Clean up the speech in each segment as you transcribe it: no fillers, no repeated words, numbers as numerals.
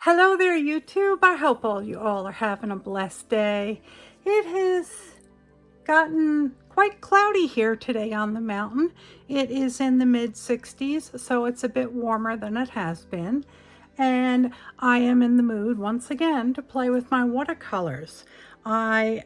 Hello there, YouTube. I hope you all are having a blessed day. It has gotten quite cloudy here today on the mountain. It is in the mid 60s, so it's a bit warmer than it has been. And I am in the mood once again to play with my watercolors. I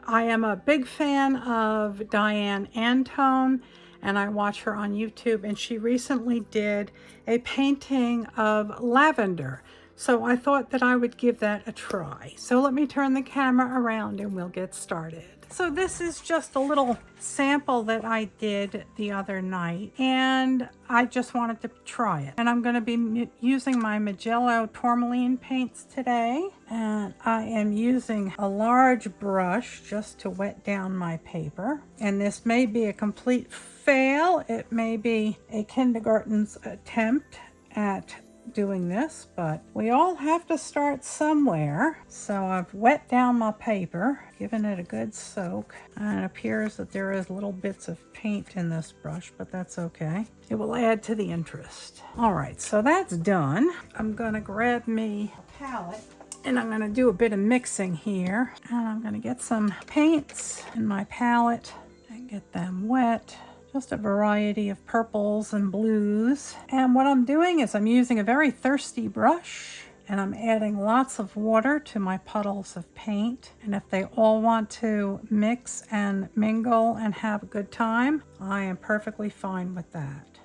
am a big fan of Diane Antone, and I watch her on YouTube, and she recently did a painting of Lavender. So I thought that I would give that a try. So let me turn the camera around and we'll get started. So this is just a little sample that I did the other night, and I just wanted to try it. And I'm going to be using my Magello tourmaline paints today. And I am using a large brush just to wet down my paper. And this may be a complete fail. It may be a kindergarten's attempt at doing this, but we all have to start somewhere. So I've wet down my paper, given it a good soak, and it appears that there is little bits of paint in this brush, but that's okay. It will add to the interest. All right, so that's done. I'm gonna grab me a palette and I'm gonna do a bit of mixing here, and I'm gonna get some paints in my palette and get them wet. Just a variety of purples and blues. And what I'm doing is I'm using a very thirsty brush, and I'm adding lots of water to my puddles of paint. And if they all want to mix and mingle and have a good time, I am perfectly fine with that.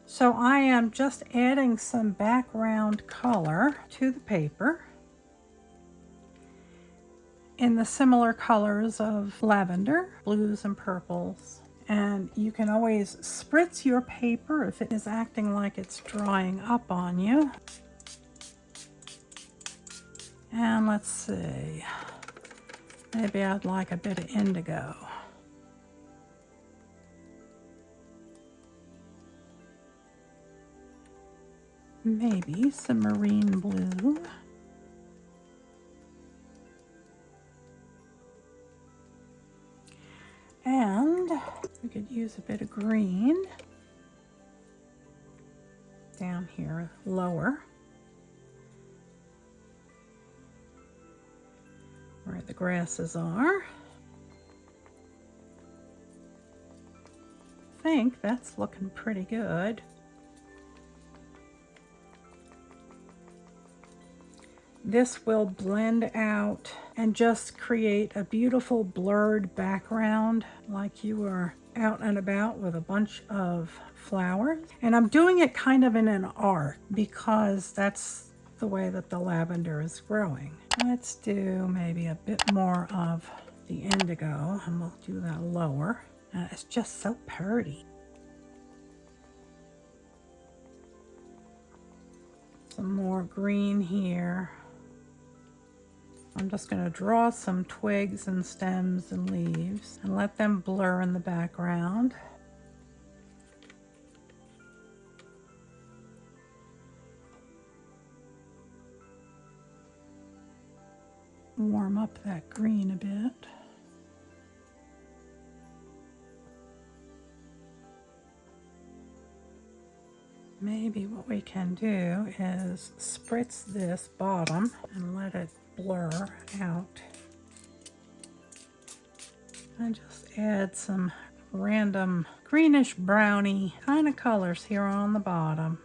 So I am just adding some background color to the paper in the similar colors of lavender, blues and purples. And you can always spritz your paper if it is acting like it's drying up on you. And let's see, maybe I'd like a bit of indigo. Maybe some marine blue. And we could use a bit of green down here lower, where the grasses are. I think that's looking pretty good. This will blend out and just create a beautiful blurred background, like you were out and about with a bunch of flowers. And I'm doing it kind of in an arc because that's the way that the lavender is growing. Let's do maybe a bit more of the indigo, and we'll do that lower. It's just so pretty. Some more green here. I'm just going to draw some twigs and stems and leaves and let them blur in the background. Warm up that green a bit. Maybe what we can do is spritz this bottom and let it blur out, and just add some random greenish browny kind of colors here on the bottom,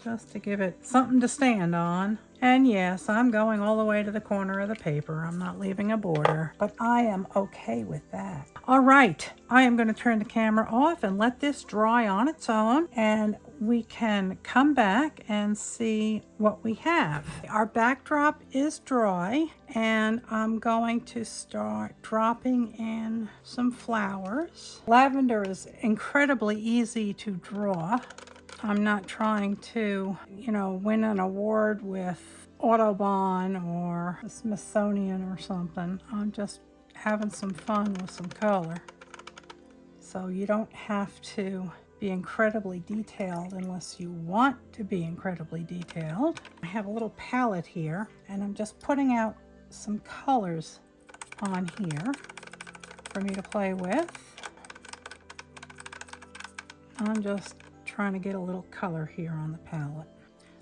just to give it something to stand on. And yes, I'm going all the way to the corner of the paper. I'm not leaving a border, but I am okay with that. All right, I am going to turn the camera off and let this dry on its own, and we can come back and see what we have. Our backdrop is dry, and I'm going to start dropping in some flowers. Lavender is incredibly easy to draw. I'm not trying to, win an award with Audubon or the Smithsonian or something. I'm just having some fun with some color. So you don't have to be incredibly detailed unless you want to be incredibly detailed. I have a little palette here, and I'm just putting out some colors on here for me to play with. I'm just trying to get a little color here on the palette.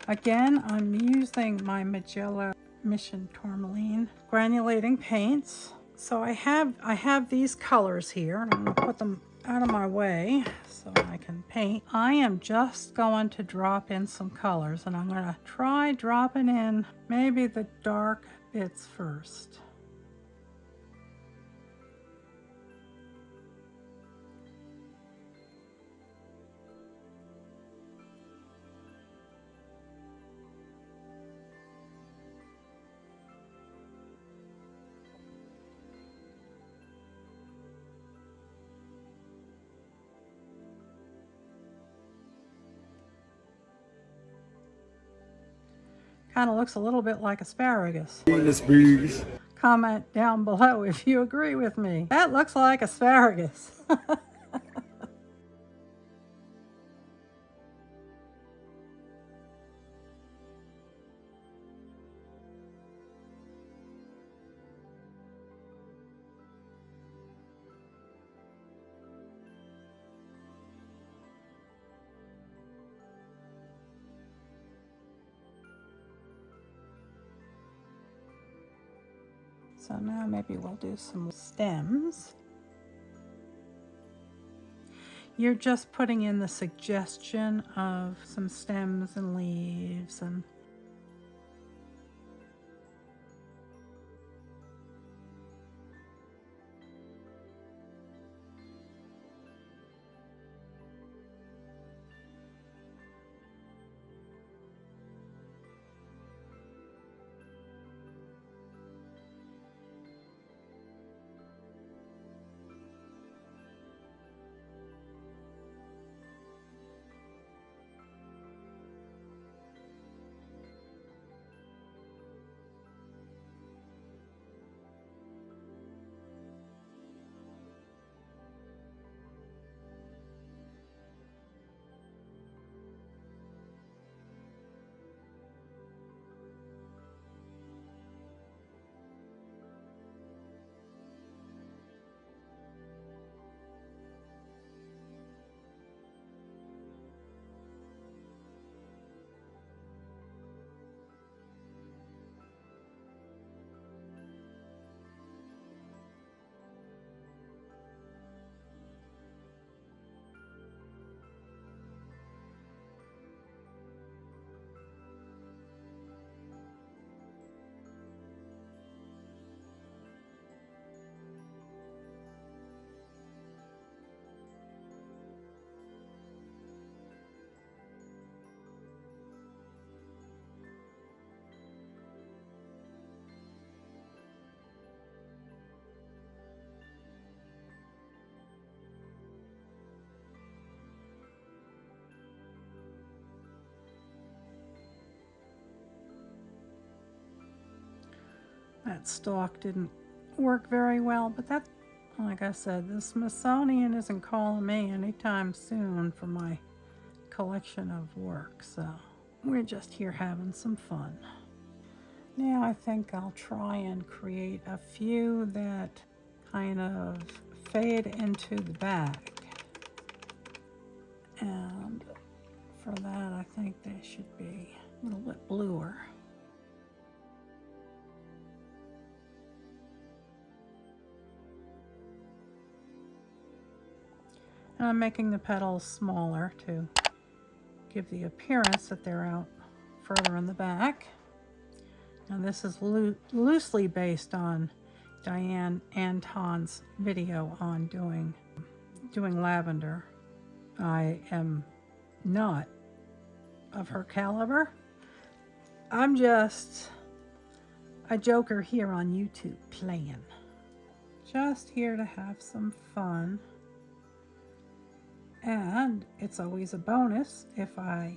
Again, I'm using my Magella Mission Tourmaline granulating paints. So I have these colors here, and I'm going to put them out of my way so I can paint. I am just going to drop in some colors, and I'm going to try dropping in maybe the dark bits first. Kind of looks a little bit like asparagus. Comment down below if you agree with me. That looks like asparagus. So now maybe we'll do some stems. You're just putting in the suggestion of some stems and leaves and that stalk didn't work very well, but that, like I said, the Smithsonian isn't calling me anytime soon for my collection of work, so we're just here having some fun. Now I think I'll try and create a few that kind of fade into the back, and for that I think they should be a little bit bluer. And I'm making the petals smaller to give the appearance that they're out further in the back. And this is loosely based on Diane Anton's video on doing lavender. I am not of her caliber. I'm just a joker here on YouTube playing. Just here to have some fun. And it's always a bonus if I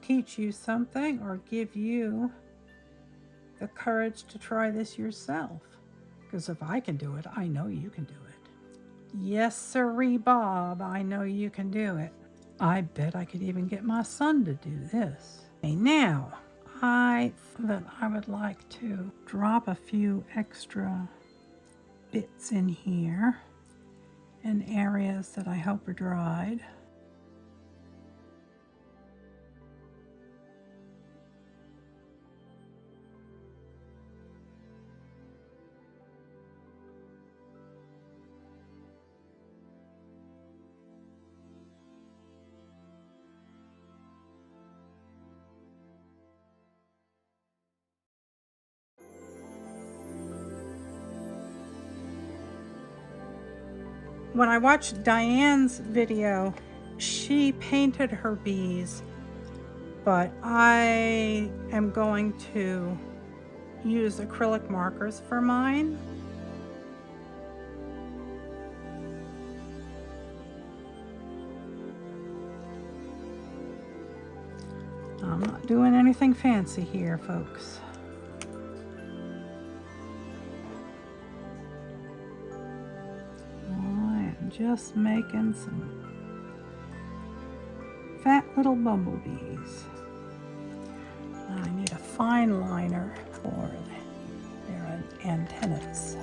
teach you something or give you the courage to try this yourself. Because if I can do it, I know you can do it. Yes, sirree, Bob, I know you can do it. I bet I could even get my son to do this. Okay, now, I would like to drop a few extra bits in here in areas that I hope are dried. when I watched Diane's video, she painted her bees, but I am going to use acrylic markers for mine. I'm not doing anything fancy here, folks. I am just making some fat little bumblebees. I need a fine liner for their antennas.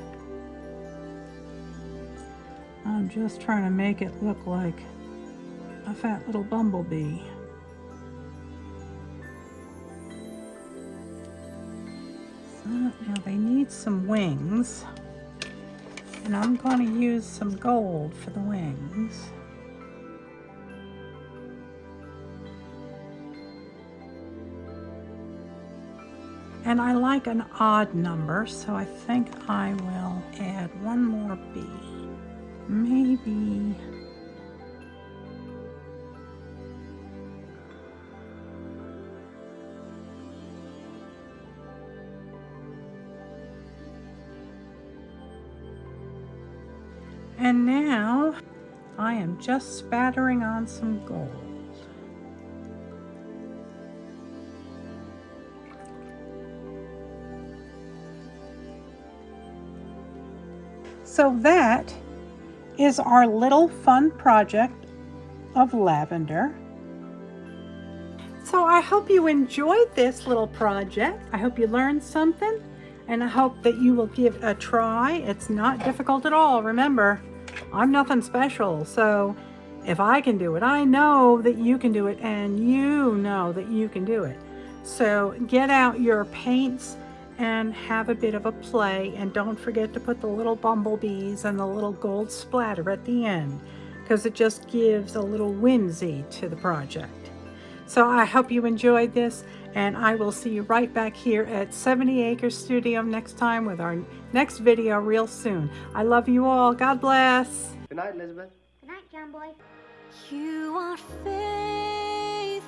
I'm just trying to make it look like a fat little bumblebee. So now they need some wings, and I'm going to use some gold for the wings. And I like an odd number, so I think I will add one more bee. Maybe and now I am just spattering on some gold. So that is our little fun project of lavender. So I hope you enjoyed this little project. I hope you learned something, and I hope that you will give it a try. It's not difficult at all. Remember, I'm nothing special, so if I can do it, I know that you can do it, and you know that you can do it. So get out your paints and have a bit of a play, and don't forget to put the little bumblebees and the little gold splatter at the end, because it just gives a little whimsy to the project. So I hope you enjoyed this, and I will see you right back here at 70 Acres Studio next time with our next video real soon. I love you all. God bless. Good night, Elizabeth. Good night, John Boy. You are faithful.